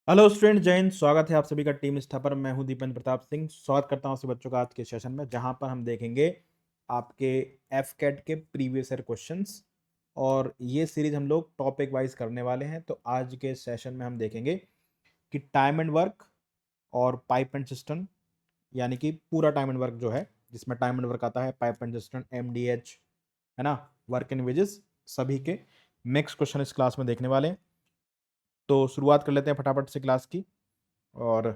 Hello student, जय हिंद। स्वागत है आप सभी का टीम निष्ठा पर। मैं हूं दीपेंद्र प्रताप सिंह। स्वागत करता हूं सभी बच्चों का आज के सेशन में, जहां पर हम देखेंगे आपके एफ कैट के प्रीवियस ईयर क्वेश्चंस। और ये सीरीज हम लोग टॉपिक वाइज करने वाले हैं। तो आज के सेशन में हम देखेंगे कि टाइम एंड वर्क और पाइप एंड सिस्टम, यानी कि पूरा टाइम एंड वर्क जो है, जिसमें टाइम एंड वर्क आता है, पाइप एंड सिस्टम, MDH, है ना, वर्क एंड वेजेस, सभी के मिक्स क्वेश्चन इस क्लास में देखने वाले हैं। तो शुरुआत कर लेते हैं फटाफट से क्लास की। और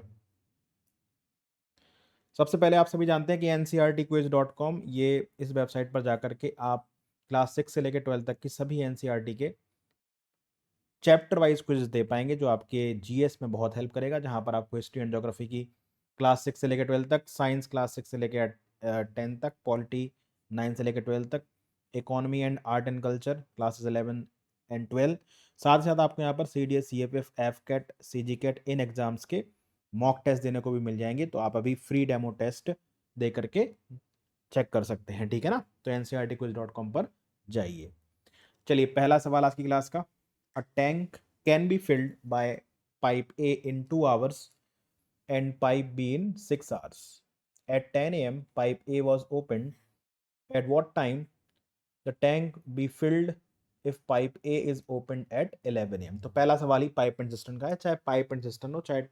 सबसे पहले आप सभी जानते हैं कि ncrtquiz.com, ये इस वेबसाइट पर जाकर के आप क्लास 6 से लेकर 12 तक की सभी एनसीईआरटी के चैप्टर वाइज क्विज दे पाएंगे, जो आपके जीएस में बहुत हेल्प करेगा। जहां पर आपको हिस्ट्री एंड ज्योग्राफी की क्लास 6 से लेकर 12 तक, साइंस क्लास 6 से लेकर 10 तक, पॉलिटी 9 से लेकर 12 तक, economy and art and culture classes 11 and 12। साथ ही साथ आपको यहाँ पर CDS, CFF, एफकेट, CGCAT इन एग्जाम्स के मॉक टेस्ट देने को भी मिल जाएंगे। तो आप अभी फ्री डेमो टेस्ट दे करके चेक कर सकते हैं, ठीक है ना। तो ncrtquiz.com पर जाइए। चलिए, पहला सवाल आज की क्लास का। A tank can be filled by pipe A in 2 hours and pipe B in 6 hours. At 10 a.m., pipe A was opened. At what time the tank be filled if pipe A is opened at 11 a.m.? तो पहला सवाल ही pipe and system का है। चाहे pipe and system हो, चाहे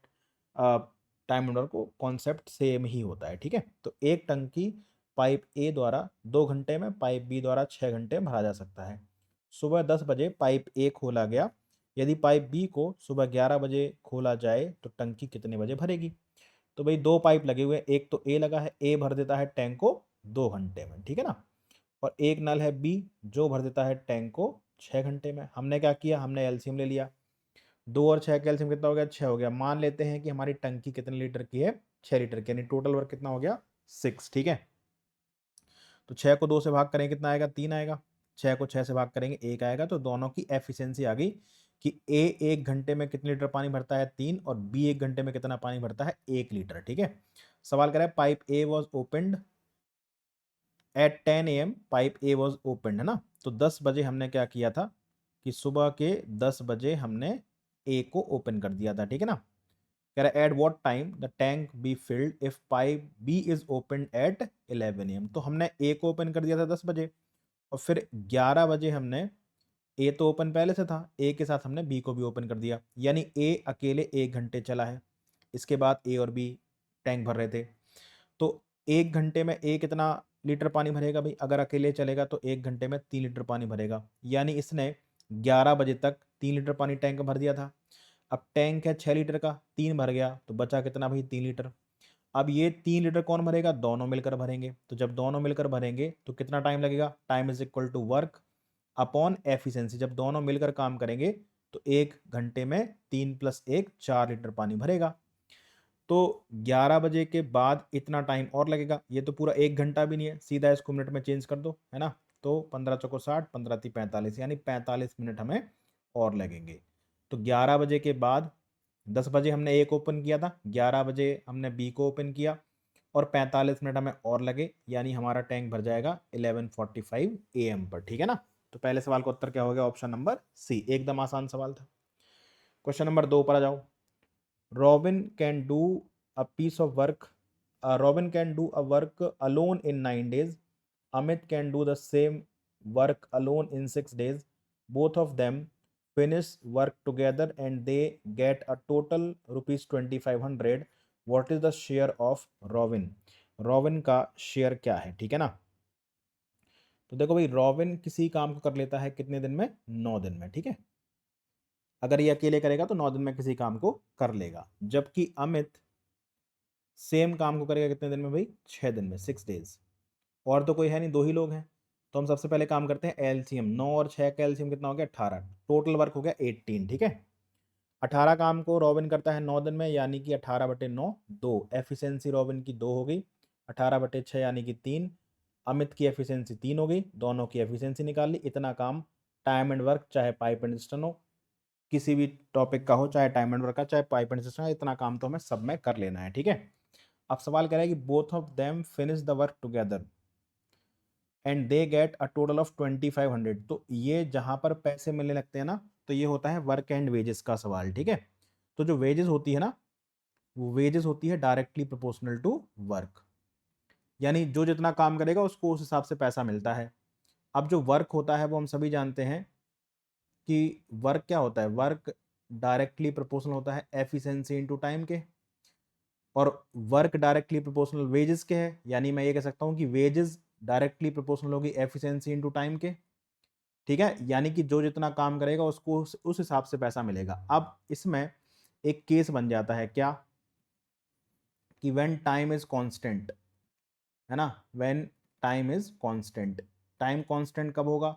time and को, concept same ही होता है, ठीक है। तो एक टंकी पाइप ए द्वारा 2 घंटे में, पाइप बी द्वारा 6 घंटे में भरा जा सकता है। सुबह 10 बजे पाइप ए खोला गया। यदि पाइप बी को सुबह 11 बजे खोला जाए तो टंकी कितने बजे भरेगी? तो भाई दो पाइप लगे हुए हैं, एक तो ए लगा है, ए भर देता है टैंक को 2 घंटे में, ठीक है ना। और एक नल है बी, जो भर देता है टैंक को 6 घंटे में। हमने क्या किया, हमने एलसीएम ले लिया। 2 और 6 का एलसीएम कितना हो गया? 6 हो गया। मान लेते हैं कि हमारी टंकी कितने लीटर की है? 6 लीटर की, यानी टोटल वर्क कितना हो गया? 6, ठीक है। तो 6 को 2 से भाग करेंगे, कितना आएगा? 3 आएगा। 6 को 6 से भाग करेंगे, 1 आएगा। तो दोनों की एफिशिएंसी आ गई कि ए 1 घंटे में कितने लीटर पानी भरता है? 3, और बी 1 घंटे में कितना पानी भरता है? 1 लीटर, ठीक है। सवाल कर रहा है pipe A was opened at 10 a.m. Pipe A was opened, है ना। तो 10 बजे हमने क्या किया था कि सुबह के 10 बजे हमने ए को ओपन कर दिया था, ठीक है ना। कह रहा है at what time the tank be filled if pipe B is open at 11 a.m. तो हमने ए को ओपन कर दिया था 10 बजे, और फिर 11 बजे हमने, ए तो ओपन पहले से था, ए के साथ हमने बी को भी ओपन कर दिया, यानी ए अकेले 1 घंटे चला है। इसके बाद ए और बी टैंक भर रहे थे। तो 1 घंटे में ए कितना लीटर पानी भरेगा भाई? अगर अकेले चलेगा तो 1 घंटे में 3 लीटर पानी भरेगा, यानी इसने 11 बजे तक 3 लीटर पानी टैंक में भर दिया था। अब टैंक है 6 लीटर का, 3 भर गया तो बचा कितना भाई? 3 लीटर। अब ये 3 लीटर कौन भरेगा? दोनों मिलकर भरेंगे। तो जब दोनों मिलकर भरेंगे तो कितना टाइम लगेगा? Time is equal to work upon efficiency. जब दोनों मिलकर काम करेंगे तो 1 घंटे में 3 + 1 4 लीटर पानी भरेगा। तो 11 बजे के बाद इतना टाइम और लगेगा। ये तो पूरा 1 घंटा भी नहीं है, सीधा इसको मिनट में चेंज कर दो, है ना। तो 15 चौको 60, 15 × 45, यानी 45 मिनट हमें और लगेंगे। तो 11 बजे के बाद 10 बजे हमने ए को ओपन किया था, 11 बजे हमने बी को ओपन किया, और 45 मिनट हमें और लगे, यानी हमारा टैंक भर जाएगा 11:45 AM पर, ठीक है ना। तो पहले सवाल का उत्तर क्या हो गया? Option number C. एकदम आसान सवाल था। क्वेश्चन नंबर 2 पर आ जाओ। Robin can do a piece of work. Robin can do a work alone in 9 days. Amit can do the same work alone in 6 days. Both of them finish work together and they get a total rupees 2500. What is the share of Robin? Robin का share क्या है, ठीक है ना। तो देखो भाई, robin किसी काम को कर लेता है कितने दिन में? 9 दिन में, ठीक है। अगर ये अकेले करेगा तो 9 दिन में किसी काम को कर लेगा, जबकि अमित सेम काम को करेगा कितने दिन में भाई? 6 दिन में, 6 डेज। और तो कोई है नहीं, दो ही लोग हैं। तो हम सबसे पहले काम करते हैं एलसीएम। 9 और 6 का एलसीएम कितना हो गया? 18। टोटल वर्क हो गया 18, ठीक है। 18 काम को रॉबिन करता है 9 दिन में, यानी कि 18/9, 2। एफिशिएंसी रॉबिन की 2 हो गई। 18/6 यानी कि 3। अमित की एफिशिएंसी 3 हो गई। दोनों की एफिशिएंसी निकाल ली। इतना काम टाइम एंड वर्क, चाहे पाइप एंड सिस्टम हो, किसी भी टॉपिक का हो, चाहे टाइम एंड वर्क का, चाहे पाइप एंड सिस्टम, इतना काम तो हमें सब में कर लेना है, ठीक है। अब सवाल कह रहा है कि both of them finish the work together and they get a total of 2500। तो ये जहां पर पैसे मिलने लगते हैं ना, तो ये होता है वर्क एंड वेजेस का सवाल, ठीक है। तो जो वेजेस होती है ना, वो वेजेस होती है डायरेक्टली प्रोपोर्शनल टू वर्क, यानी जो जितना काम करेगा उसको उस हिसाब से पैसा मिलता है। अब जो वर्क होता है वो हम सभी जानते हैं कि वर्क क्या होता है, वर्क डायरेक्टली प्रोपोर्शनल होता है एफिशिएंसी इनटू टाइम के, और वर्क डायरेक्टली प्रोपोर्शनल वेजेस के है, यानी मैं ये कह सकता हूँ कि वेजेस डायरेक्टली प्रोपोर्शनल होगी एफिशिएंसी इनटू टाइम के, ठीक है, यानी कि जो जितना काम करेगा उसको उस हिसाब से पैसा मिलेगा। अब इसमें एक केस बन जाता है क्या, कि व्हेन टाइम इज कांस्टेंट, है ना, when time is constant, time constant कब होगा,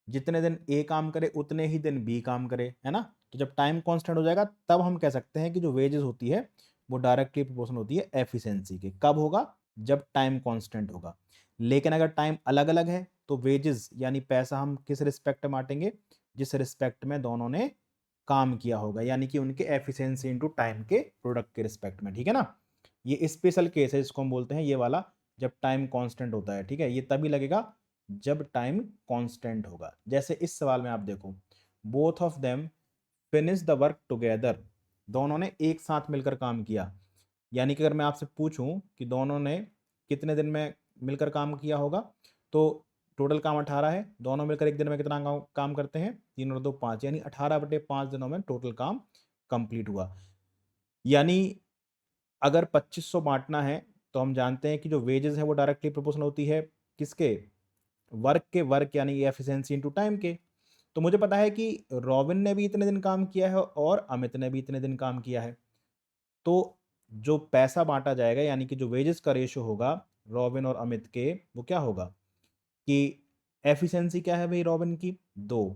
जितने दिन ए काम करे उतने ही दिन बी काम करे, है ना। तो जब टाइम कांस्टेंट हो जाएगा तब हम कह सकते हैं कि जो वेजेस होती है वो डायरेक्टली प्रोपोर्शनल होती है एफिशिएंसी के। कब होगा, जब टाइम कांस्टेंट होगा। लेकिन अगर टाइम अलग अलग है तो वेजेस यानी पैसा हम किस रिस्पेक्ट में बांटेंगे, जिस रिस्पेक्ट में दोनों ने काम किया होगा, यानी कि उनके एफिशिएंसी इनटू टाइम के प्रोडक्ट के रिस्पेक्ट में, ठीक है ना। ये स्पेशल केस है, इसको हम बोलते हैं ये वाला, जब टाइम कांस्टेंट होता है, ठीक है। ये तभी लगेगा जब टाइम कांस्टेंट होगा। जैसे इस सवाल में आप देखो, both of them finish the work together, दोनों ने एक साथ मिलकर काम किया, यानी कि अगर मैं आपसे पूछूं कि दोनों ने कितने दिन में मिलकर काम किया होगा, तो टोटल काम 18 है, दोनों मिलकर एक दिन में कितना काम करते हैं, 3 और 2 5, यानी 18/5 दिनों में टोटल काम कंप्लीट हुआ। यानी अगर 2500 बांटना है तो हम जानते हैं कि जो वेजेस है वो डायरेक्टली प्रोपोर्शनल होती है किसके, वर्क यानी एफिशिएंसी इनटू टाइम के। तो मुझे पता है कि रॉबिन ने भी इतने दिन काम किया है और अमित ने भी इतने दिन काम किया है, तो जो पैसा बांटा जाएगा यानी कि जो वेजेस का रेशियो होगा रॉबिन और अमित के, वो क्या होगा कि एफिशिएंसी क्या है भाई रॉबिन की 2,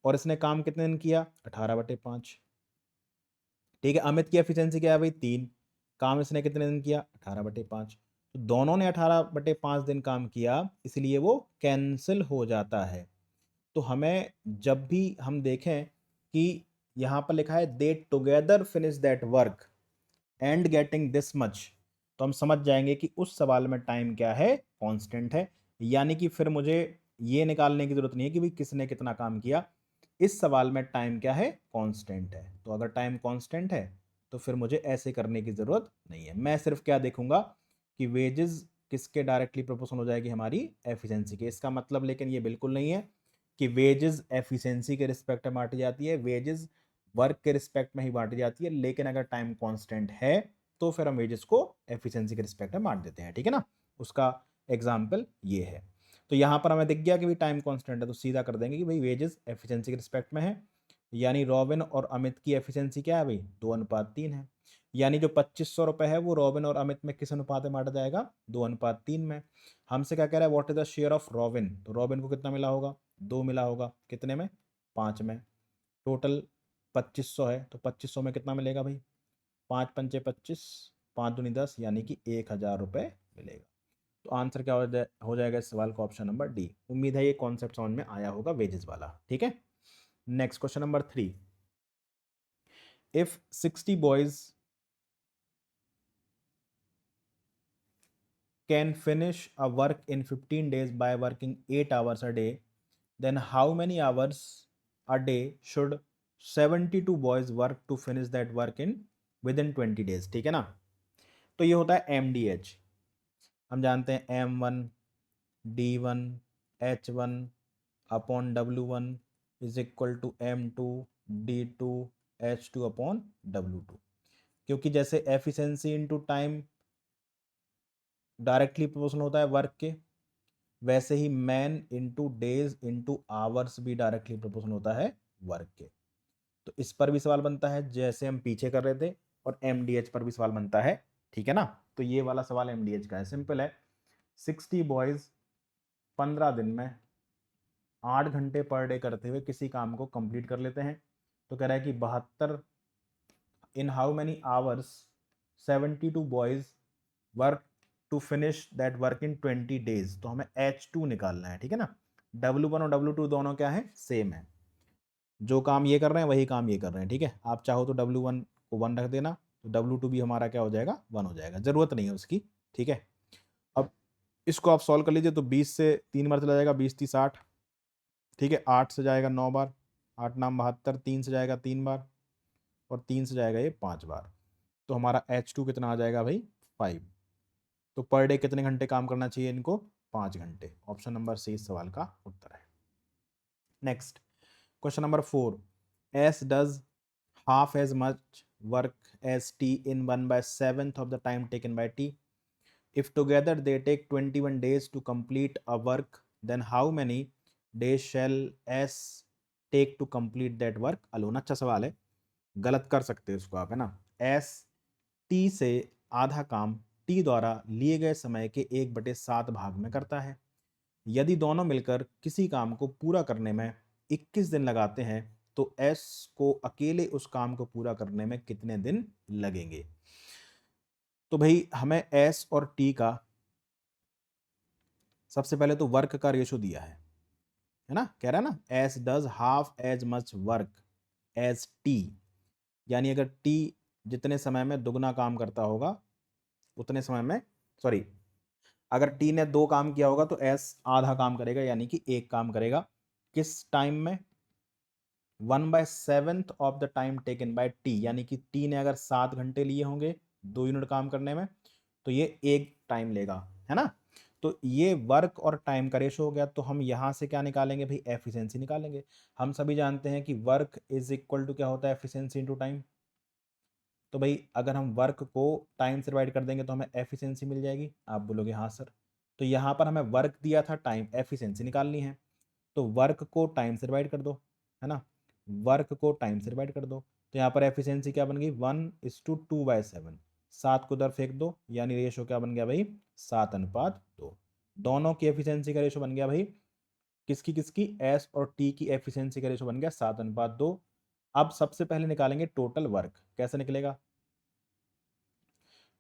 और इसने काम कितने दिन किया 18/5, ठीक है। अमित की एफिशिएंसी क्या है भाई 3, काम इसने कितने दिन किया 18/5, तो दोनों ने 18/5 दिन काम किया, इसलिए वो कैंसिल हो जाता है। तो हमें जब भी हम देखें कि यहाँ पर लिखा है दे together finish that work and getting this much, तो हम समझ जाएंगे कि उस सवाल में टाइम क्या है, कांस्टेंट है। यानी कि फिर मुझे ये निकालने की जरूरत नहीं है कि भाई किसने कितना काम किया, इस सवाल में टाइम क्या है, कांस्टेंट है। तो अगर टाइम कांस्टेंट है तो फिर मुझे ऐसे करने की जरूरत नहीं है, मैं सिर्फ क्या देखूंगा कि वेजेस किसके डायरेक्टली प्रोपोर्शनल हो जाएगी, हमारी एफिशिएंसी के। इसका मतलब लेकिन ये बिल्कुल नहीं है कि वेजेस एफिशिएंसी के रिस्पेक्ट में बांटी जाती है, वेजेस वर्क के रिस्पेक्ट में ही बांटी जाती है, लेकिन अगर टाइम कांस्टेंट है तो फिर हम वेजेस को एफिशिएंसी के रिस्पेक्ट में बांट देते हैं, ठीक है ना। उसका एग्जाम्पल ये है। तो यहाँ पर हमें दिख गया कि भाई टाइम कांस्टेंट है, तो सीधा कर देंगे कि भाई वेजेस एफिशिएंसी के रिस्पेक्ट में है, यानी रॉबिन और अमित की एफिशिएंसी क्या है भाई 2:3 है, यानी जो 2500 रुपये है वो रॉबिन और अमित में किस अनुपात में बांटा जाएगा, 2:3 में। हमसे क्या कह रहा है, what is the share of robin, तो रॉबिन को कितना मिला होगा 2 मिला होगा, कितने में 5 में, टोटल 2500 है, तो 2500 में कितना मिलेगा भाई 5×5 = 25, 5×2 = 10, यानी कि 1000 रुपये मिलेगा। तो आंसर क्या हो जाएगा इस सवाल का, ऑप्शन नंबर डी। उम्मीद है ये कॉन्सेप्ट समझ में आया होगा वेजेस वाला, ठीक है। Next question number 3, if 60 boys can finish a work in 15 days by working 8 hours a day, then how many hours a day should 72 boys work to finish that work in within 20 days, ठीक है ना। तो ये होता है MDH, हम जानते हैं M1 D1 H1 is equal to M2 D2 H2/W2, क्योंकि जैसे efficiency into time directly proportional होता है वर्क के, वैसे ही man into days into hours भी डायरेक्टली प्रोपोर्शनल होता है वर्क के। तो इस पर भी सवाल बनता है जैसे हम पीछे कर रहे थे, और MDH पर भी सवाल बनता है, ठीक है ना। तो ये वाला सवाल MDH का है, सिंपल है। 60 बॉयज 15 दिन में 8 घंटे पर डे करते हुए किसी काम को कंप्लीट कर लेते हैं। तो कह रहा है कि 72 in how many hours 72 boys work to finish that work in 20 days. तो हमें H2 निकालना है, ठीक है ना। W1 और W2 दोनों क्या है, सेम है, जो काम ये कर रहे हैं वही काम ये कर रहे हैं, ठीक है। आप चाहो तो W1 को 1 रख देना, तो W2 भी हमारा क्या हो जाएगा 1 हो जाएगा, जरूरत नहीं है उसकी, ठीक है। अब इसको आप सॉल्व कर लीजिए, तो 20 से 3 बार चला जाएगा, 20×30 = 60, ठीक है। 8 से जाएगा 9 बार, 8×9 = 72, 3 से जाएगा 3 बार, और 3 से जाएगा ये 5 बार, तो हमारा H2 कितना आ जाएगा भाई 5। तो पर डे कितने घंटे काम करना चाहिए इनको, 5 घंटे। ऑप्शन नंबर सी इस सवाल का उत्तर है। Next question number 4, S does half as much work as T in 1/7 of the time taken by T. If together they take 21 days to complete a work, then how many days shall S take to complete that work alone? अच्छा सवाल है, गलत कर सकते हैं इसको आप, है ना। S T से आधा काम T द्वारा लिए गए समय के 1/7 भाग में करता है। यदि दोनों मिलकर किसी काम को पूरा करने में 21 दिन लगाते हैं तो S को अकेले उस काम को पूरा करने में कितने दिन लगेंगे। तो भाई हमें S और T का सबसे पहले तो वर्क का रेशो दिया है ना, कह रहा है ना S does half as much work as T, यानी अगर T जितने समय में दुगना काम करता होगा उतने समय में, सॉरी, अगर T ने 2 काम किया होगा तो S आधा काम करेगा, यानी कि 1 काम करेगा। किस टाइम में, 1/7 of the time taken by T, यानी कि T ने अगर 7 घंटे लिए होंगे 2 यूनिट काम करने में, तो ये 1 टाइम लेगा, है ना। तो ये वर्क और टाइम का रेशो हो गया। तो हम यहाँ से क्या निकालेंगे भाई, एफिशिएंसी निकालेंगे। हम सभी जानते हैं कि वर्क इज इक्वल टू क्या होता है, एफिशिएंसी इनटू टाइम। तो भाई अगर हम वर्क को टाइम से डिवाइड कर देंगे तो हमें एफिशिएंसी मिल जाएगी। आप बोलोगे हाँ सर, तो यहाँ पर हमें वर्क दिया था, टाइम, एफिशिएंसी निकालनी है, तो वर्क को टाइम से डिवाइड कर दो, है ना, वर्क को टाइम से डिवाइड कर दो। तो यहाँ पर एफिशिएंसी क्या बन गई, 1:2/7, 7 को उधर फेंक दो, यानी रेशो क्या बन गया भाई, 7:2। दोनों की एफिशिएंसी का रेशो बन गया भाई, किसकी किसकी, एस और टी की एफिशिएंसी का रेशो बन गया 7:2। अब सबसे पहले निकालेंगे टोटल वर्क, कैसे निकलेगा,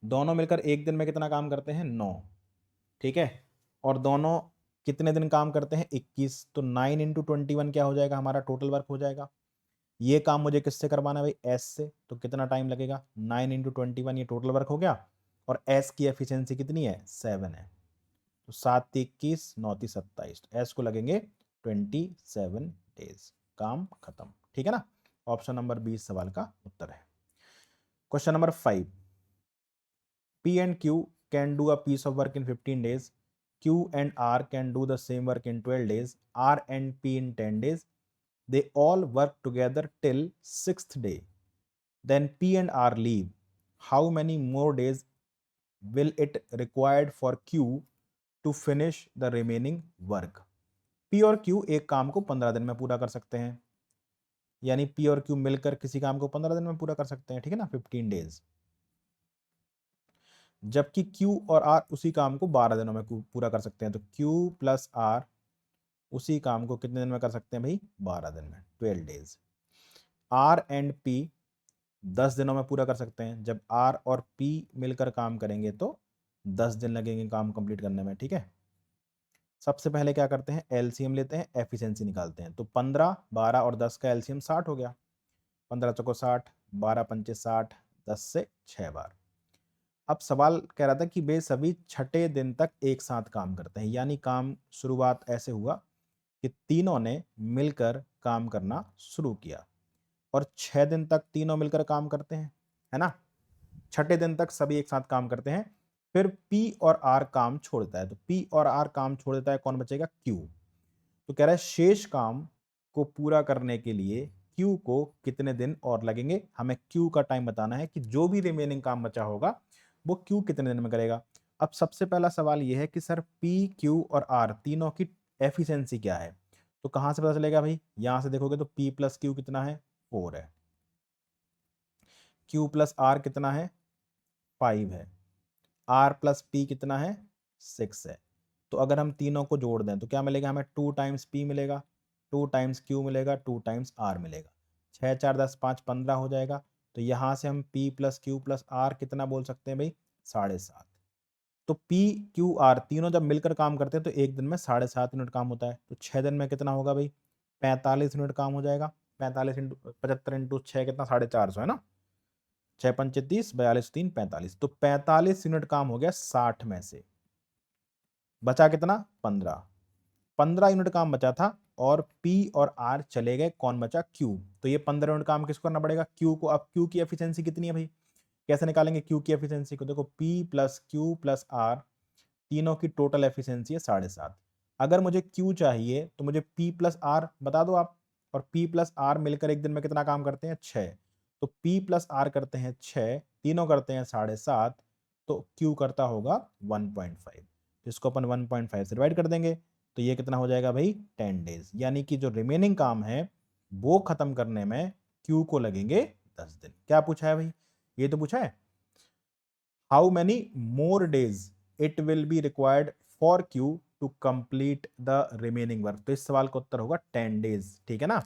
दोनों मिलकर एक दिन में कितना काम करते हैं, 9, ठीक है, और दोनों कितने दिन काम करते हैं, 21, तो 9 × 21 क्या हो जाएगा, हमारा टोटल वर्क हो जाएगा। ये काम मुझे किससे करवाना है भाई, एस से, तो कितना टाइम लगेगा, 9 × 21, ये टोटल वर्क हो गया, और एस की एफिशिएंसी कितनी है, 7 है, तो 7×3 = 21, 9×3 = 27, एस को लगेंगे 27 डेज, काम खत्म, ठीक है ना। ऑप्शन नंबर 20 सवाल का उत्तर है। Question number 5, P and Q can do a piece of work in 15 days. Q and R can do the same work in 12 days. R and P in 10 days. They all work together till 6th day. Then P and R leave. How many more days will it required for Q to finish the remaining work? P और Q एक काम को 15 दिन में पूरा कर सकते हैं, यानी P और Q मिलकर किसी काम को 15 दिन में पूरा कर सकते हैं, ठीक है ना, 15 डेज। जबकि Q और R उसी काम को 12 दिनों में पूरा कर सकते हैं। तो Q + R उसी काम को कितने दिन में कर सकते हैं भाई, 12 दिन में, 12 डेज। R एंड P 10 दिनों में पूरा कर सकते हैं। जब R और P मिलकर काम करेंगे तो 10 दिन लगेंगे काम कंप्लीट करने में, ठीक है। सबसे पहले क्या करते हैं, एलसीएम लेते हैं, एफिशिएंसी निकालते हैं। तो 15, 12 और 10 का एलसीएम 60 हो गया, 15 चौको 60, 12 पंचे 60, 10 से 6 बार। अब सवाल कह रहा था कि वे सभी छठे दिन तक एक साथ काम करते हैं, यानी काम शुरुआत ऐसे हुआ कि तीनों ने मिलकर काम करना शुरू किया और 6 दिन तक तीनों मिलकर काम करते हैं, है ना, छठे दिन तक सभी एक साथ काम करते हैं। फिर P और R काम छोड़ता है, तो P और R काम छोड़ देता है, कौन बचेगा, Q। तो कह रहा है शेष काम को पूरा करने के लिए Q को कितने दिन और लगेंगे। हमें Q का टाइम बताना है कि जो भी रिमेनिंग काम बचा होगा वो Q कितने दिन में करेगा। अब सबसे पहला सवाल ये है कि सर P, Q और R तीनों की एफिशिएंसी क्या है, तो कहां से पता चलेगा भाई, यहां से देखोगे तो P + Q कितना है, 4 है, Q + R कितना है, 5 है, R + P कितना है, 6 है। तो अगर हम तीनों को जोड़ दें तो क्या मिलेगा हमें, 2 × P मिलेगा, 2 × Q मिलेगा, 2 × R मिलेगा, 6 4 10 5 15 हो जाएगा। तो यहाँ से हम P + Q + R कितना बोल सकते हैं भाई, 7.5। तो P, Q, R तीनों जब मिलकर काम करते हैं तो एक दिन में 7.5 यूनिट काम होता है। तो 6 दिन में कितना होगा भाई, 45 यूनिट काम हो जाएगा। 45 × 75 × 6 कितना, 450 है ना, 6 पंचे 30, 42 3 45। तो 45 यूनिट काम हो गया 60 में से, बचा कितना, 15 यूनिट काम बचा था और P और R चले गए, कौन बचा, Q। तो ये 15 यूनिट काम किसको करना पड़ेगा, क्यू को। अब क्यू की एफिशिएंसी कितनी है भाई, कैसे निकालेंगे क्यू की एफिशिएंसी को, देखो P plus Q plus R, तीनों की टोटल एफिशिएंसी है 7.5। अगर मुझे क्यू चाहिए तो मुझे पी प्लस आर बता दो आप, और पी प्लस आर मिलकर एक दिन में कितना काम करते हैं, 6। तो पी प्लस आर करते हैं 6, तीनों करते हैं 7.5, तो क्यू करता होगा 1.5। इसको अपन 1.5 से डिवाइड कर देंगे, तो ये कितना हो जाएगा भाई, 10 डेज। यानी कि जो रिमेनिंग काम है वो खत्म करने में क्यू को लगेंगे 10 दिन। क्या पूछा है भाई, ये तो पूछा है, how many more days it will be required for Q to complete the remaining work. तो इस सवाल का उत्तर होगा 10 डेज, ठीक है ना।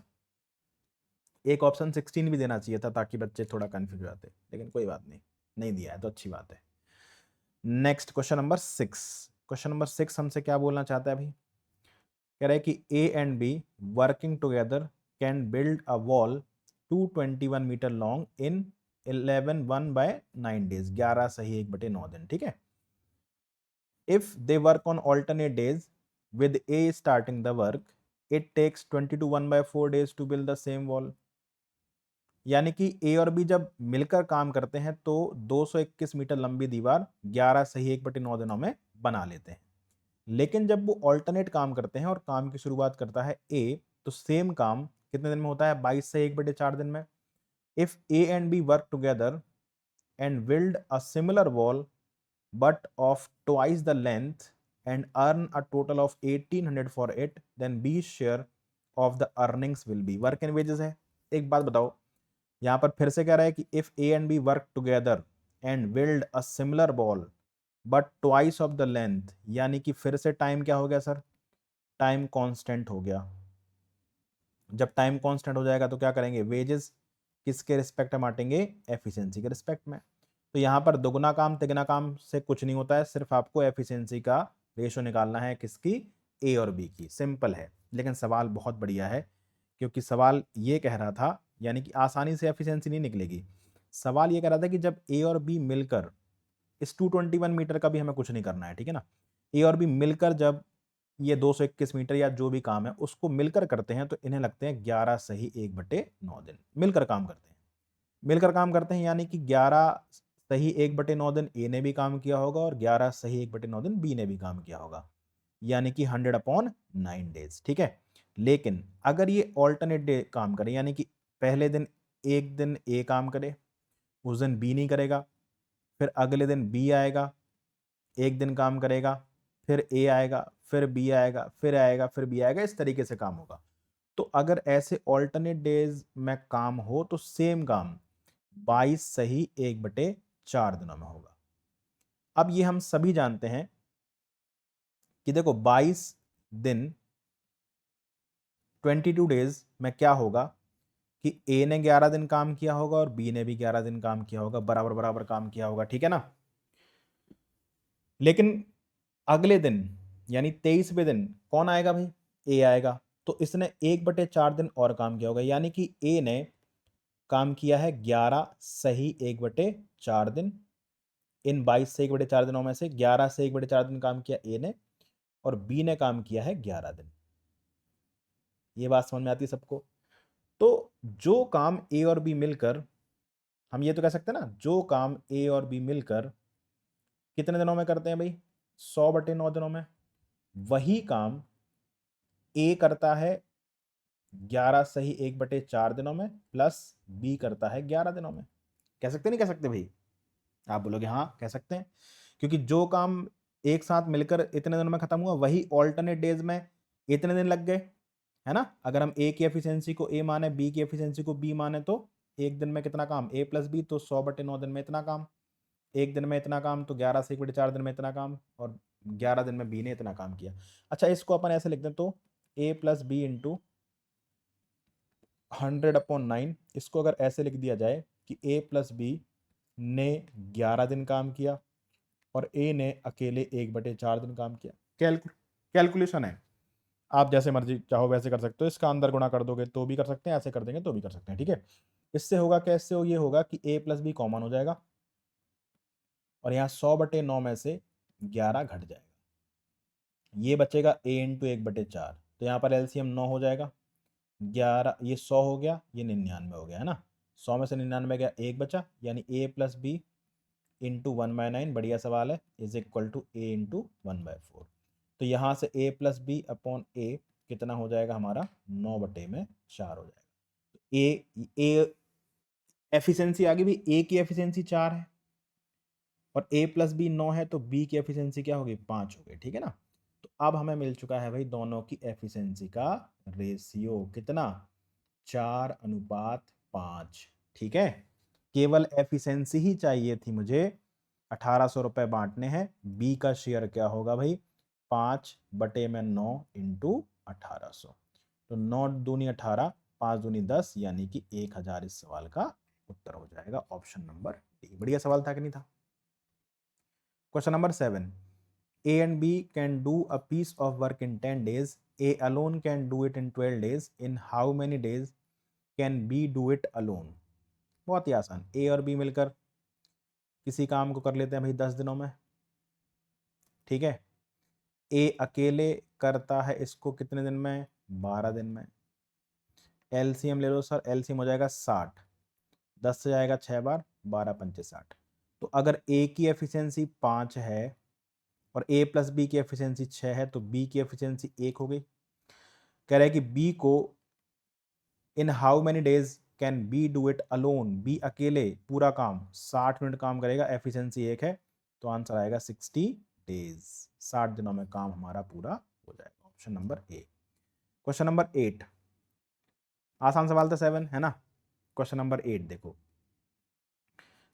एक ऑप्शन 16 भी देना चाहिए था ताकि बच्चे थोड़ा कंफ्यूज हो जाते, लेकिन कोई बात नहीं, नहीं दिया है तो अच्छी बात है। Next question number 6। Question number 6 हमसे क्या बोलना चाहता है भाई, कह रहा है कि A and B working together can build a wall 221 metre long in 11/9 days, 11 सही 1/9 दिन, ठीक है। If they work on alternate days with A starting the work, it takes 20 to 1/4 days to build the same wall। यानी कि ए और B जब मिलकर काम करते हैं तो 221 मीटर लंबी दीवार 11 सही 1/9 दिनों में बना लेते हैं। लेकिन जब वो ऑल्टरनेट काम करते हैं और काम की शुरुआत करता है ए, तो सेम काम कितने दिन में होता है, 22 से 1/4 दिन में। If A and B work together and build a similar wall but of twice the length and earn a total of 1800 for it, then B's share of the earnings will be। work and wages है। एक बात बताओ, यहां पर फिर से कह रहा है कि if A and B work together and build a similar ball but twice of the length, यानी कि फिर से टाइम क्या हो गया सर, टाइम कांस्टेंट हो गया। जब टाइम कांस्टेंट हो जाएगा तो क्या करेंगे, वेजेस किसके रिस्पेक्ट में बांटेंगे, एफिशिएंसी के रिस्पेक्ट में। तो यहाँ पर दुगना काम तिगना काम से कुछ नहीं होता है, सिर्फ आपको एफिशिएंसी का रेशो निकालना है, किसकी, ए और बी की। सिंपल है, लेकिन सवाल बहुत बढ़िया है, क्योंकि सवाल ये कह रहा था, यानी कि आसानी से एफिशिएंसी नहीं निकलेगी। सवाल ये कह रहा था कि जब ए और बी मिलकर, इस 221 मीटर का भी हमें कुछ नहीं करना है, ठीक है ना। ए और बी मिलकर जब ये 221 मीटर या जो भी काम है उसको मिलकर करते हैं तो इन्हें लगते हैं 11 सही 1/9 दिन। मिलकर काम करते हैं, मिलकर काम करते हैं, यानी कि 11 सही 1/9 दिन ए ने भी काम किया होगा और 11 सही 1/9 दिन बी ने भी काम किया होगा, यानी कि 100/9 डेज, ठीक है। लेकिन अगर ये ऑल्टरनेट डे काम करे, यानी कि पहले दिन एक दिन ए काम करे, उस दिन बी नहीं करेगा, फिर अगले दिन बी आएगा, एक दिन काम करेगा, फिर ए आएगा, फिर बी आएगा, फिर आएगा, फिर बी आएगा, इस तरीके से काम होगा। तो अगर ऐसे ऑल्टरनेट डेज में काम हो तो सेम काम 22 सही 1/4 दिनों में होगा। अब ये हम सभी जानते हैं कि देखो 22 दिन 22 डेज में क्या होगा कि ए ने 11 दिन काम किया होगा और बी ने भी 11 दिन काम किया होगा, बराबर बराबर काम किया होगा, ठीक है ना। लेकिन अगले दिन यानी 23वें दिन कौन आएगा भाई, ए आएगा। तो इसने 1/4 दिन और काम किया होगा, यानी कि ए ने काम किया है 11 सही 1/4 दिन। इन 22 से 1/4 दिनों में से 11 से 1/4 दिन काम किया ए ने, और बी ने काम किया है 11 दिन। ये बात समझ में आती है सबको। तो जो काम ए और बी मिलकर, हम ये तो कह सकते हैं ना, जो काम ए और बी मिलकर कितने दिनों में करते हैं भाई, 100/9 दिनों में, वही काम ए करता है 11 सही 1/4 दिनों में, प्लस बी करता है 11 दिनों में। कह सकते नहीं कह सकते भाई, आप बोलोगे हाँ कह सकते हैं, क्योंकि जो काम एक साथ मिलकर इतने दिनों में खत्म हुआ वही ऑल्टरनेट डेज में इतने दिन लग गए, है ना। अगर हम ए की एफिशिएंसी को ए माने, बी की एफिशिएंसी को बी माने, तो एक दिन में कितना काम, ए प्लस बी, तो 100/9 दिन में इतना काम, एक दिन में इतना काम, तो 11 से 1/4 दिन में इतना काम, और 11 दिन में बी ने इतना काम किया। अच्छा, इसको अपन ऐसे लिख दें, तो ए प्लस बी इंटू 100/9, इसको अगर ऐसे लिख दिया जाए कि ए प्लस बी ने 11 दिन काम किया और ए ने अकेले 1/4 दिन काम किया। कैलकुलेशन है, आप जैसे मर्जी चाहो वैसे कर सकते हो, इसका अंदर गुणा कर दोगे तो भी कर सकते हैं, ऐसे कर देंगे तो भी कर सकते हैं, ठीक है। इससे होगा कैसे, ये होगा कि ए प्लस बी कॉमन हो जाएगा और यहाँ 100/9 में से 11 घट जाएगा, ये बचेगा ए इंटू 1/4, तो यहाँ पर एलसीएम 9 हो जाएगा। 11, ये 100 हो गया, ये 99 हो गया, है ना। 100 में से 99 गया, एक बचा, यानी a प्लस बी इंटू 1/9, बढ़िया सवाल है, is equal to a into 1/4। तो यहाँ से a plus B upon a कितना हो जाएगा हमारा, 9/4 हो जाएगा। ए एफिशिएंसी आगे भी, a की एफिशिएंसी 4 है और a प्लस बी 9 है, तो b की एफिशिएंसी क्या होगी, 5 हो गई, ठीक है ना। तो अब हमें मिल चुका है भाई दोनों की एफिशिएंसी का रेशियो, कितना, 4:5, ठीक है। केवल एफिशिएंसी ही चाहिए थी मुझे, 1800 रुपये बांटने हैं, बी का शेयर क्या होगा भाई, 5/9 इंटू 1800, तो 9 दूनी 18, 5 दूनी 10, यानी कि 1000 इस सवाल का उत्तर हो जाएगा, ऑप्शन नंबर डी। बढ़िया सवाल था कि नहीं था। Question number 7, A and B can do a piece of work in 10 days. A alone can do it in 12 days. In how many days can B do it alone? बहुत ही आसान, A और B मिलकर किसी काम को कर लेते हैं भाई 10 दिनों में, ठीक है। A अकेले करता है इसको कितने दिन में, 12 दिन में। एलसीएम ले लो सर, एलसीएम हो जाएगा 60, 10 से जाएगा 6 बार, 12 पंचे 60। तो अगर A की एफिशिएंसी 5 है और A प्लस बी की एफिशिएंसी 6 है, तो B की एफिशिएंसी 1 हो गई। कह रहा है कि B को in how many days can B do it alone, B अकेले पूरा काम 60 मिनट काम करेगा, एफिशिएंसी 1 है, तो आंसर आएगा 60 डेज, 60 दिनों में काम हमारा पूरा हो जाएगा, option number A. Question number 8, आसान सवाल था 7, है ना। क्वेश्चन नंबर 8 देखो,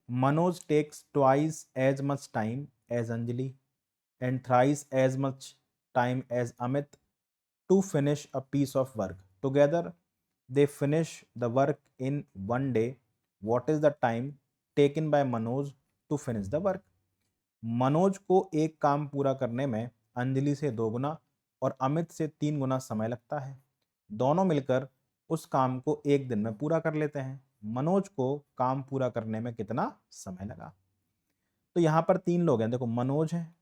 Manoj takes twice as much time as Anjali and thrice as much time as Amit to finish a piece of work. Together, they finish the work in one day. What is the time taken by Manoj to finish the work? Manoj को एक काम पूरा करने में अंजलि से 2 गुना और अमित से 3 गुना समय लगता है। दोनों मिलकर उस काम को एक दिन में पूरा कर लेते हैं। मनोज को काम पूरा करने में कितना समय लगा? तो यहाँ पर 3 लोग हैं, देखो मनोज है,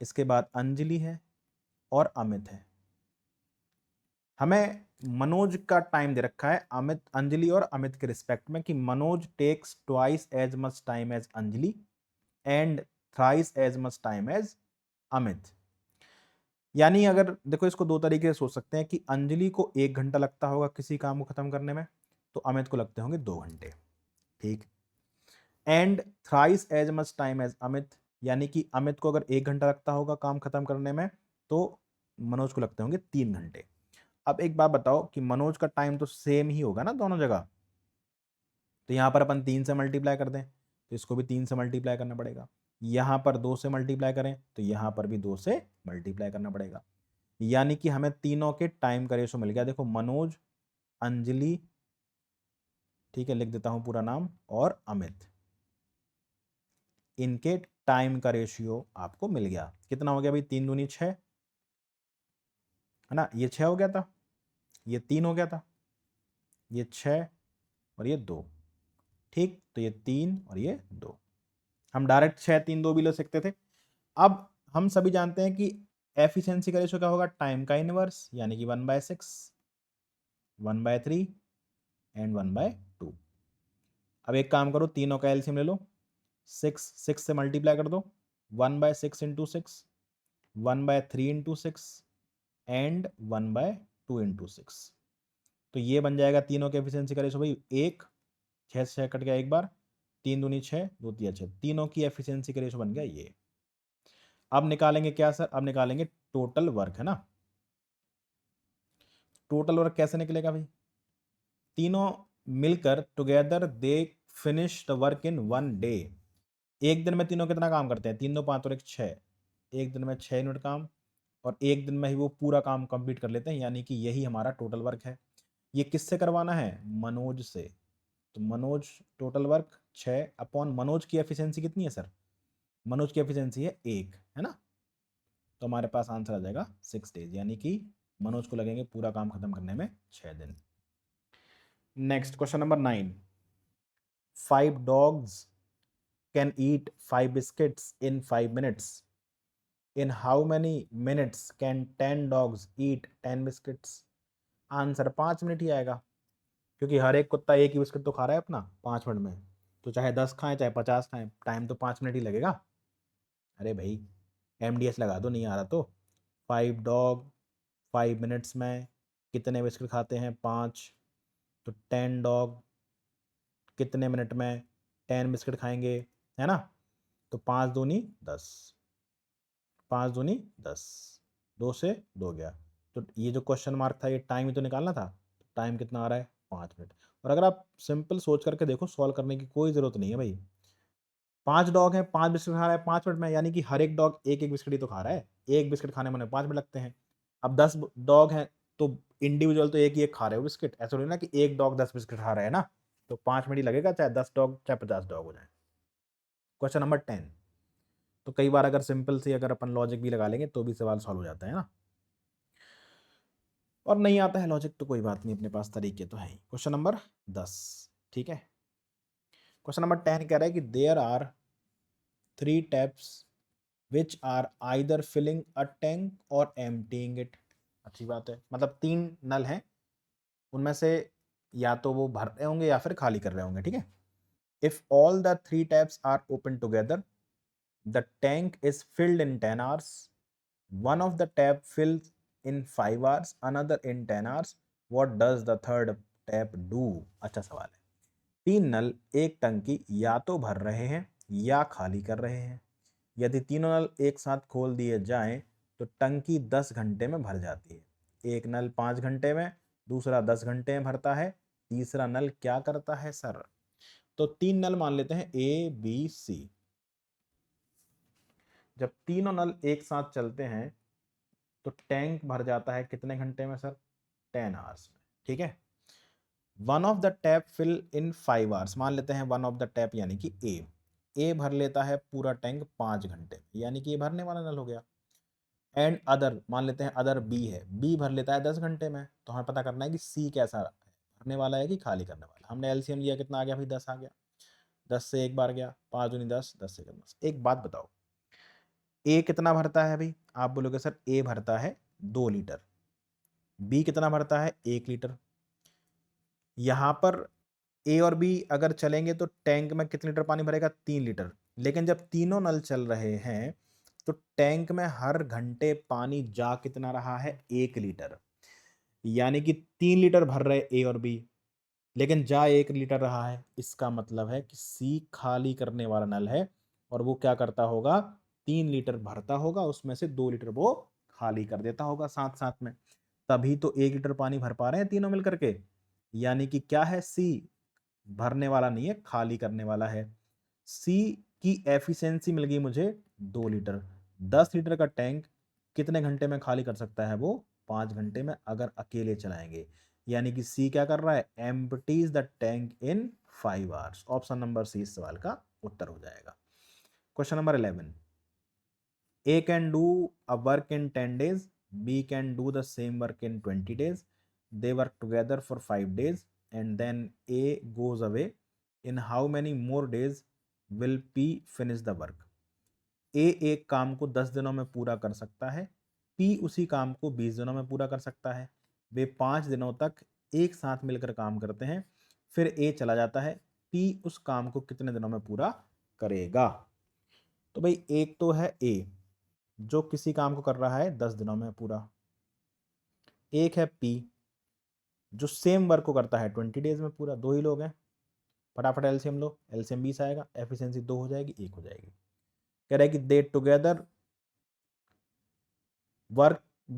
इसके बाद अंजलि है और अमित है। हमें मनोज का टाइम दे रखा है अमित, अंजलि और अमित के रिस्पेक्ट में, कि Manoj takes twice as much time as Anjali and thrice as much time as Amit. यानी अगर देखो इसको 2 तरीके से सोच सकते हैं कि अंजलि को 1 घंटा लगता होगा किसी काम को खत्म करने में, तो अमित को लगते होंगे 2 घंटे, ठीक। And thrice as much time as Amit, यानी कि अमित को अगर 1 घंटा लगता होगा काम खत्म करने में, तो मनोज को लगते होंगे 3 घंटे। अब एक बात बताओ कि मनोज का टाइम तो सेम ही होगा ना दोनों जगह, तो यहाँ पर अपन 3 से मल्टीप्लाई कर दें, तो इसको भी 3 से मल्टीप्लाई करना पड़ेगा। यहाँ पर 2 से मल्टीप्लाई करें तो यहाँ पर भी 2 से मल्टीप्लाई करना पड़ेगा, यानी कि हमें तीनों के टाइम का रेशो मिल गया। देखो मनोज, अंजलि, ठीक है, लिख देता हूँ पूरा नाम, और अमित, इनके टाइम का रेशियो आपको मिल गया। कितना हो गया भाई, 3 दूनी 6, है ना, ये 6 हो गया था, ये 3 हो गया था, ये 6 और ये 2, ठीक। तो ये 3 और ये 2, हम डायरेक्ट 6 3 2 भी ले सकते थे। अब हम सभी जानते हैं कि एफिशिएंसी का रेशियो क्या होगा, टाइम का इनवर्स, यानी कि 1/6, 1/3 एंड 1/2। अब एक काम करो, तीनों का एलसीएम ले लो, 6 से मल्टीप्लाई कर दो, 1/6 इंटू 6, 1/3 इंटू 6 एंड 1/2 इंटू 6। तो ये बन जाएगा तीनों के एफिशिएंसी का रेशियो भाई 1, 6 से 6 कट गया एक बार, 3 दूनी 6, 2 तिया 6, तीनों की एफिशिएंसी का रेशियो बन गया ये। अब निकालेंगे क्या सर, अब निकालेंगे टोटल वर्क, है ना। टोटल वर्क कैसे निकलेगा भाई, तीनों मिलकर together they finish the work in 1 day. एक दिन में तीनों कितना काम करते हैं, 3 2 5 और 1 6, एक दिन में 6 यूनिट काम, और एक दिन में ही वो पूरा काम कंप्लीट कर लेते हैं, यानी कि यही हमारा टोटल वर्क है। ये किससे करवाना है, मनोज से। तो Manoj total work 6 upon Manoj की एफिशिएंसी कितनी है सर, मनोज की एफिशिएंसी है 1, है ना। तो हमारे पास आंसर आ जाएगा 6 डेज, यानी कि मनोज को लगेंगे पूरा काम खत्म करने में 6 दिन। Next question number 9, 5 dogs can eat 5 biscuits in 5 minutes. In how many minutes can 10 dogs eat 10 biscuits? Answer 5 minute ही आएगा, क्योंकि हर एक कुत्ता एक ही बिस्किट तो खा रहा है अपना 5 मिनट में। तो चाहे 10 खाएं चाहे 50 खाएं, टाइम तो 5 मिनट ही लगेगा। अरे भाई MDS लगा दो, नहीं आ रहा तो। 5 डॉग 5 मिनट्स में कितने बिस्किट खाते हैं? 5। तो 10 डॉग कितने मिनट में 10 बिस्किट खाएंगे, है ना? तो 5 दूनी 10, 5 दूनी 10, 2 से 2 गया। तो ये जो क्वेश्चन मार्क था ये टाइम ही तो निकालना था। टाइम कितना आ रहा है? 5 मिनट। और अगर आप सिंपल सोच करके देखो, सॉल्व करने की कोई ज़रूरत नहीं है भाई। 5 डॉग हैं, 5 बिस्किट खा रहा है 5 मिनट में, यानी कि हर एक डॉग एक एक बिस्किट ही तो खा रहा है। एक बिस्किट खाने में उन्हें 5 मिनट लगते हैं। अब 10 डॉग हैं तो इंडिविजुअल तो एक ही एक खा रहे हो बिस्किट, ऐसा नहीं ना कि एक डॉग 10 बिस्किट खा रहा है ना। तो 5 मिनट ही लगेगा, चाहे 10 डॉग चाहे 50 डॉग हो जाए। Question number 10। तो कई बार अगर सिंपल सी अगर अपन लॉजिक भी लगा लेंगे तो भी सवाल सॉल्व हो जाता है ना। और नहीं आता है लॉजिक तो कोई बात नहीं, अपने पास तरीके तो है ही। क्वेश्चन नंबर 10, ठीक है। क्वेश्चन नंबर 10 कह रहा है कि there are 3 taps which are either filling a tank और एम्प्टीइंग इट। अच्छी बात है, मतलब 3 नल हैं, उनमें से या तो वो भर रहे होंगे या फिर खाली कर रहे होंगे, ठीक है। If all the 3 taps are open together the tank is filled in 10 hours, one of the tap fills in 5 hours, another in 10 hours, what does the third tap do? अच्छा सवाल है। 3 नल एक टंकी या तो भर रहे हैं या खाली कर रहे हैं। यदि तीनों नल एक साथ खोल दिए जाएं तो टंकी 10 घंटे में भर जाती है। एक नल 5 घंटे में, दूसरा 10 घंटे में भरता है, तीसरा नल क्या करता है सर? तो 3 नल मान लेते हैं ABC। जब तीनों नल एक साथ चलते हैं तो टैंक भर जाता है कितने घंटे में सर? 10 आवर्स में, ठीक है। One of the tap fill in 5 hours, मान लेते हैं वन ऑफ द टैप यानी कि ए भर लेता है पूरा टैंक 5 घंटे में, यानी कि ये भरने वाला नल हो गया। एंड अदर, मान लेते हैं अदर बी है, बी भर लेता है 10 घंटे में। तो हमें पता करना है कि सी कैसा है, भरने वाला है कि खाली करने वाला। हमने एलसीएम लिया, कितना आ गया भाई? 10 आ गया। 10 से एक बार गया, 5 दूनी 10, 10 से 10। एक बात बताओ, ए कितना भरता है भाई? आप बोलोगे सर ए भरता है 2 लीटर, बी कितना भरता है? 1 लीटर। यहाँ पर ए और बी अगर चलेंगे तो टैंक में कितने लीटर पानी भरेगा? 3 लीटर। लेकिन जब तीनों नल चल रहे हैं तो टैंक में हर घंटे पानी जा कितना रहा है? 1 लीटर। यानी कि 3 लीटर भर रहे ए और बी, लेकिन जा 1 लीटर रहा है। इसका मतलब है कि सी खाली करने वाला नल है, और वो क्या करता होगा? 3 लीटर भरता होगा, उसमें से 2 लीटर वो खाली कर देता होगा साथ साथ में। तभी तो 1 लीटर पानी भर पा रहे हैं तीनों मिलकर के। यानी कि क्या है? सी भरने वाला नहीं है, खाली करने वाला है। सी की एफिशिएंसी मिल गई मुझे 2 लीटर। 10 लीटर का टैंक कितने घंटे में खाली कर सकता है वो? 5 घंटे में, अगर अकेले चलाएंगे। यानी कि सी क्या कर रहा है? Empties the tank in 5 hours. Option number C इस सवाल का उत्तर हो जाएगा। Question number 11। A can do a work in 10 days, B can do the same work in 20 days. They work together for 5 days and then A goes away. In how many more days will P finish the work? A एक काम को 10 दिनों में पूरा कर सकता है, P उसी काम को 20 दिनों में पूरा कर सकता है। वे 5 दिनों तक एक साथ मिलकर काम करते हैं, फिर A चला जाता है। P उस काम को कितने दिनों में पूरा करेगा? तो भाई एक तो है A जो किसी काम को कर रहा है 10 दिनों में पूरा, एक है पी जो सेम वर्क को करता है 20 डेज में पूरा। दो ही लोग हैं, फटाफट एलसीएम लो, एलसीएम 20 आएगा, एफिशिएंसी 2 हो जाएगी, 1 हो जाएगी। कह रहा है कि दे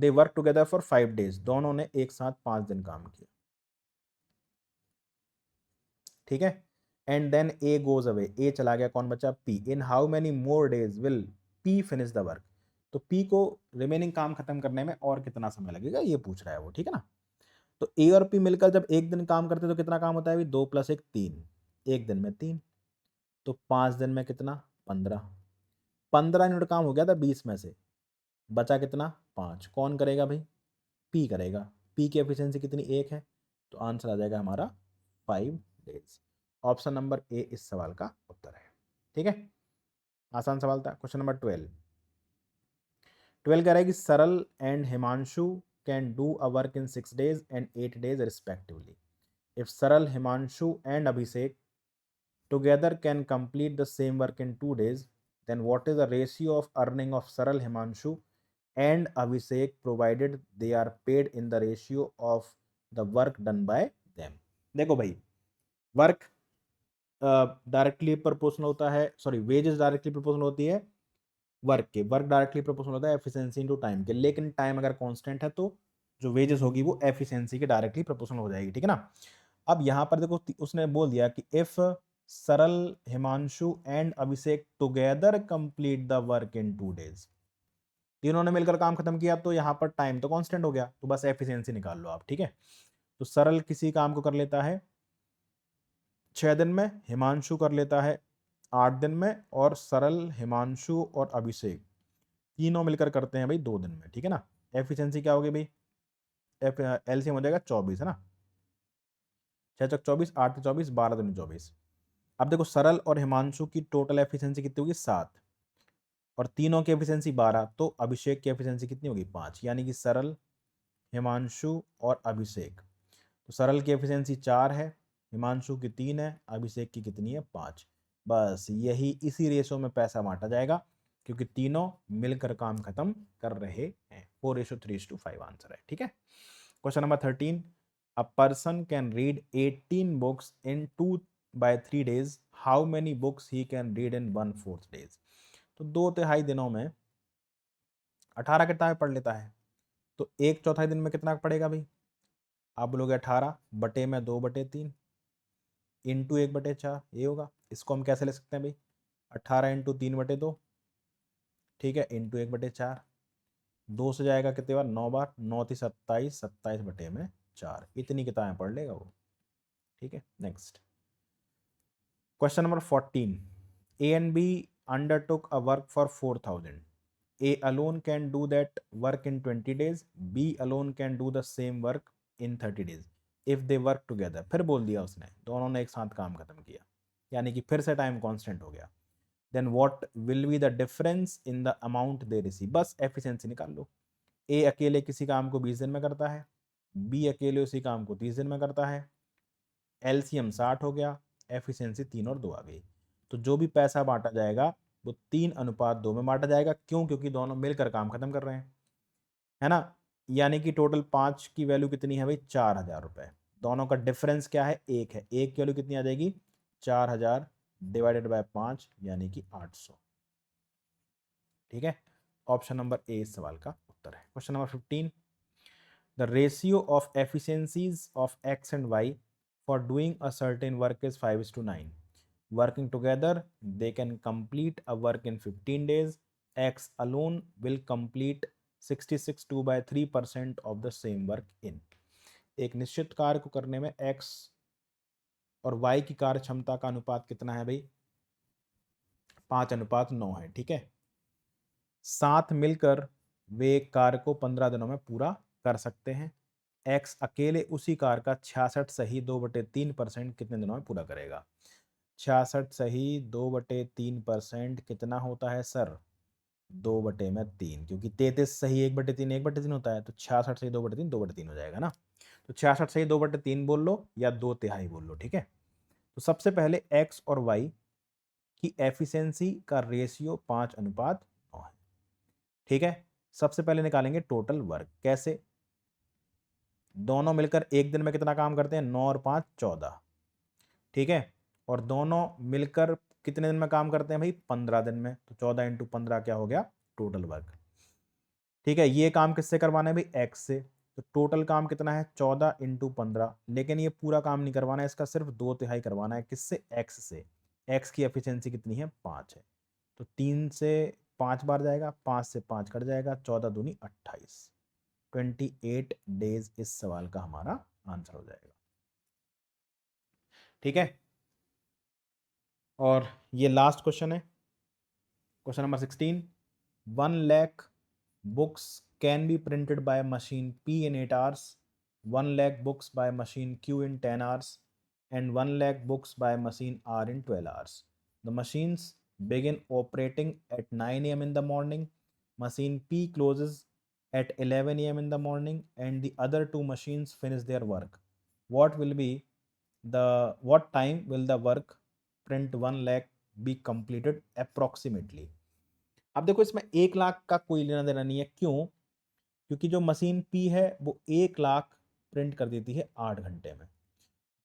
वर्क टुगेदर फॉर 5 डेज, दोनों ने एक साथ 5 दिन काम किया, ठीक है। And then A goes away, A चला गया, कौन बचा? P. In how many more days will P finish the work? तो पी को रिमेनिंग काम खत्म करने में और कितना समय लगेगा, ये पूछ रहा है वो, ठीक है ना। तो ए और पी मिलकर जब एक दिन काम करते तो कितना काम होता है? 2 + 1 3, एक दिन में 3, तो 5 दिन में कितना? 15। 15 यूनिट काम हो गया था 20 में से, बचा कितना? 5। कौन करेगा भाई? पी करेगा। पी की एफिशिएंसी कितनी? 1 है। तो आंसर आ जाएगा हमारा 5 डेज। ऑप्शन नंबर ए इस सवाल का उत्तर है, ठीक है। आसान सवाल था। Question number 12। 12 कह रहा है कि सरल and Himanshu can do a work in 6 days and 8 days respectively. If Saral, Himanshu and Abhishek together can complete the same work in 2 days, then what is the ratio of earning of Saral, Himanshu and Abhishek provided they are paid in the ratio of the work done by them? देखो भाई, work directly proportional होता है, sorry wages directly proportional होती है work के, work directly proportional होता है efficiency into time के, लेकिन टाइम अगर कांस्टेंट है तो जो वेजेस होगी वो एफिशिएंसी के डायरेक्टली प्रोपोर्शनल हो जाएगी, ठीक है ना। अब यहाँ पर देखो उसने बोल दिया कि इफ सरल, Himanshu and Abhishek together complete the work in 2 days, तीनों ने मिलकर काम खत्म किया, तो यहाँ पर टाइम तो कांस्टेंट हो गया, तो बस एफिशिएंसी निकाल लो आप, ठीक है। तो सरल किसी काम को कर लेता है 6 दिन में, हिमांशु कर लेता है 8 दिन में, और सरल, हिमांशु और अभिषेक तीनों मिलकर करते हैं भाई 2 दिन में, ठीक है ना। एफिशिएंसी क्या होगी भाई, एलसीएम हो जाएगा 24, है ना। 6 चौक 24, 8 24, 12 दूनी 24। अब देखो सरल और हिमांशु की टोटल एफिशिएंसी कितनी होगी 7, और तीनों की एफिशिएंसी 12, तो अभिषेक की एफिशिएंसी कितनी होगी 5, यानी कि सरल, हिमांशु और अभिषेक। तो सरल की एफिशिएंसी 4 है, हिमांशु की 3 है, अभिषेक की कितनी है 5। बस यही इसी रेशो में पैसा बांटा जाएगा, क्योंकि तीनों मिलकर काम खत्म कर रहे हैं। 4:3:5 आंसर है, ठीक है। Question number 13, a person can read 18 books in 2/3 days, how many books he can read in 1/4 days? तो 2/3 दिनों में 18 किताबें पढ़ लेता है, तो 1/4 दिन में कितना पढ़ेगा भाई, आप बोलोगे 18 बटे में 2/3 इंटू 1/4, ये होगा। इसको हम कैसे ले सकते हैं भाई, 18 इंटू 3/2, ठीक है, इंटू 1/4, 2 से जाएगा कितने बार, 9 बार, 9 थी 27, 27 बटे में 4, इतनी किताबें पढ़ लेगा वो, ठीक है। Next question number 14, A and B undertook a work for 4000, A alone can do that work in 20 days, B alone can do the same work in 30 days if they work together. फिर बोल दिया उसने दोनों ने एक साथ काम खत्म किया, यानी कि फिर से टाइम कांस्टेंट हो गया। Then what will be the difference in the amount they receive, बस एफिशिएंसी निकाल लो। ए अकेले किसी काम को 20 दिन में करता है, बी अकेले उसी काम को 30 दिन में करता है, एलसीएम 60 हो गया, एफिशिएंसी 3 और 2 आ गई। तो जो भी पैसा बांटा जाएगा वो 3:2 में बांटा जाएगा, क्यों, क्योंकि दोनों मिलकर काम खत्म कर रहे हैं, है ना। यानी कि टोटल 5 की वैल्यू कितनी है भाई, 4000 रुपए। दोनों का डिफरेंस क्या है, 1 है, 1 की वैल्यू कितनी आ जाएगी 4000 डिवाइडेड बाय 5, यानी कि 800, ठीक है। ऑप्शन नंबर ए इस सवाल का उत्तर है। Question number 15, the ratio of efficiencies of X and Y for doing a certain work is 5:9, working together they can complete a work in 15 days, x alone will complete 66 2/3% of the same work in। एक निश्चित कार्य को करने में x और y की कार्य क्षमता का अनुपात कितना है भाई, 5:9 है, ठीक है। साथ मिलकर वे एक कार्य को 15 दिनों में पूरा कर सकते हैं, x अकेले उसी कार्य का 66 सही 2/3% कितने दिनों में पूरा करेगा। 66 सही 2/3% कितना होता है सर, 2/3, क्योंकि 33 सही 1/3 1/3 होता है, तो 66 सही 2/3 2/3 हो जाएगा ना। तो 66 सही 2/3 बोल लो या 2/3 बोल लो, ठीक है। तो सबसे पहले x और y की एफिशिएंसी का रेशियो 5:9 है, ठीक है। सबसे पहले निकालेंगे टोटल वर्क, कैसे, दोनों मिलकर एक दिन में कितना काम करते हैं, 9 और 5 14, ठीक है। और दोनों मिलकर कितने दिन में काम करते हैं भाई, 15 दिन में, तो 14 इंटू 15 क्या हो गया टोटल वर्क, ठीक है। ये काम किससे करवाना है भाई, एक्स से, तो टोटल काम कितना है 14 इंटू 15, लेकिन ये पूरा काम नहीं करवाना है, इसका सिर्फ 2/3 करवाना है, किससे, एक्स से। एक्स की एफिशिएंसी कितनी है 5 है, तो 3 से 5 बार जाएगा, 5 से 5 कट जाएगा, 14 दूनी 28, 28 डेज इस सवाल का हमारा आंसर हो जाएगा, ठीक है। और ये लास्ट क्वेश्चन है, question number 16, 1 lakh books can be printed by machine P in 8 hours, 1 lakh books by machine Q in 10 hours, and 1 lakh books by machine R in 12 hours. The machines begin operating at 9 a.m. in the morning. Machine P closes at 11 a.m. in the morning and the other two machines finish their work, what time will the work print 1 lakh be completed approximately? अब देखो इसमें 1 लाख का कोई लेना देना नहीं है, क्यों? क्योंकि जो मशीन P है वो 1 लाख प्रिंट कर देती है 8 घंटे में,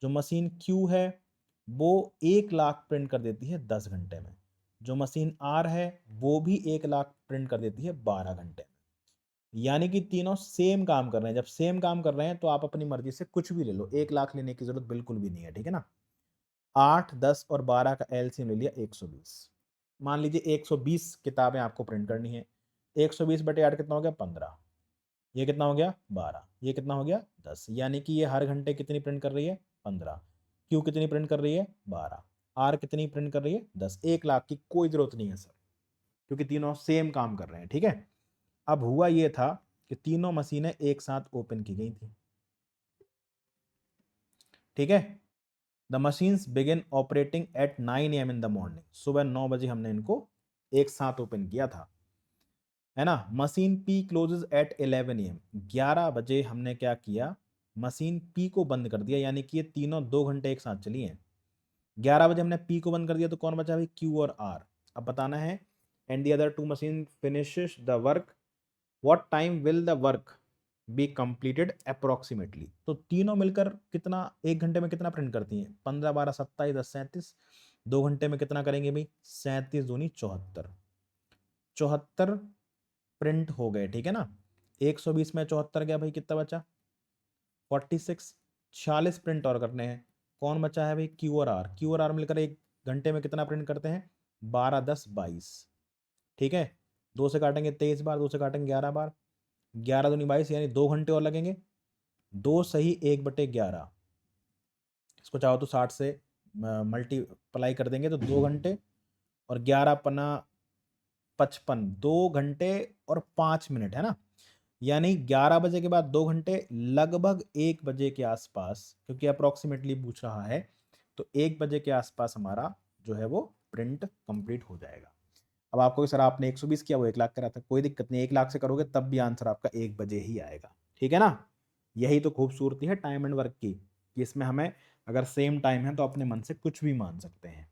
जो मशीन Q है वो 1 लाख प्रिंट कर देती है 10 घंटे में, जो मशीन R है वो भी 1 लाख प्रिंट कर देती है 12 घंटे में। यानी कि तीनों सेम काम कर रहे हैं। जब सेम काम कर रहे हैं तो आप अपनी मर्जी से कुछ भी ले लो, 1 लाख लेने की जरूरत बिल्कुल भी नहीं है, ठीक है ना। 8, 10 और 12 का एलसीएम ले लिया 120। मान लीजिए 120 किताबें आपको प्रिंट करनी है, 120 बटे 8 कितना हो गया 15, ये कितना हो गया 12, ये कितना हो गया 10। यानी कि ये हर घंटे कितनी प्रिंट कर रही है 15, क्यू कितनी प्रिंट कर रही है 12, आर कितनी प्रिंट कर रही है 10। 1 लाख की कोई जरूरत नहीं है सर, क्योंकि तीनों सेम काम कर रहे हैं, ठीक है। अब हुआ ये था कि तीनों मशीनें एक साथ ओपन की गई थी, ठीक है। The machines begin operating eight 9 AM in the morning, सुबह 9 बजे हमने इनको एक साथ ओपन किया था, है ना। Machine P closes at 11 AM, 11 बजे हमने क्या किया, मशीन पी को बंद कर दिया, यानी कि ये तीनों 2 घंटे एक साथ चली हैं। 11 बजे हमने पी को बंद कर दिया, तो कौन बचा भाई क्यू और आर। अब बताना है and the other two machine finishes the work, what time will the work be completed approximately. तो तीनों मिलकर कितना, 1 घंटे में कितना प्रिंट करती हैं, 15, 12, 27, 10, 37। 2 घंटे में कितना करेंगे भाई, 37 दूनी 74, 74 प्रिंट हो गए, ठीक है ना। 120 में 74 गया भाई, कितना बचा 46, 46 प्रिंट और करने हैं। कौन बचा है भाई, क्यू और आर। क्यू और आर मिलकर 1 घंटे में कितना प्रिंट करते हैं, 12, 10, 22, ठीक है। 2 से काटेंगे 23 बार, 2 से काटेंगे 11 बार, 11 दूनी 22, यानी 2 घंटे और लगेंगे। 2 सही 1/11, इसको चाहो तो 60 से मल्टीप्लाई कर देंगे तो 2 घंटे और 11 पन्ना 55, 2 घंटे और 5 मिनट, है ना। यानी 11 बजे के बाद 2 घंटे, लगभग 1 बजे के आसपास, क्योंकि अप्रोक्सीमेटली पूछ रहा है, तो 1 बजे के आसपास हमारा जो है वो प्रिंट कंप्लीट हो जाएगा। अब आपको सर आपने 120 किया, वो 1 लाख करा था, कोई दिक्कत नहीं, 1 लाख से करोगे तब भी आंसर आपका 1 बजे ही आएगा, ठीक है ना। यही तो खूबसूरती है टाइम एंड वर्क की, कि इसमें हमें अगर सेम टाइम है तो अपने मन से कुछ भी मान सकते हैं।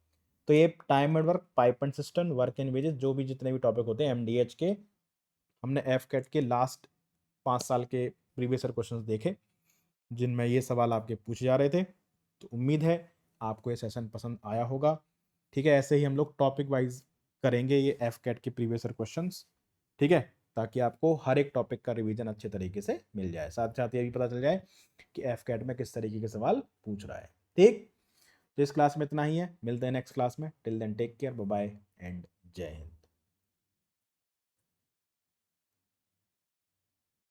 तो ये time and work, pipe and system, work and wages, जो भी जितने भी टॉपिक होते हैं एमडीएच के, हमने एफ कैट के लास्ट 5 साल के प्रीवियस ईयर क्वेश्चंस देखे जिनमें ये सवाल आपके पूछे जा रहे थे। तो उम्मीद है आपको ये सेशन पसंद आया होगा, ठीक है। ऐसे ही हम लोग टॉपिक वाइज करेंगे ये एफ कैट के प्रीवियस ईयर क्वेश्चंस, ठीक है, ताकि आपको हर एक टॉपिक का रिवीजन अच्छे तरीके से मिल जाए, साथ साथ ये भी पता चल जाए कि एफ कैट में किस तरीके के सवाल पूछ रहा है, ठीक। तो इस क्लास में इतना ही है, मिलते हैं नेक्स्ट क्लास में। Till then take care, bye bye and जय हिंद।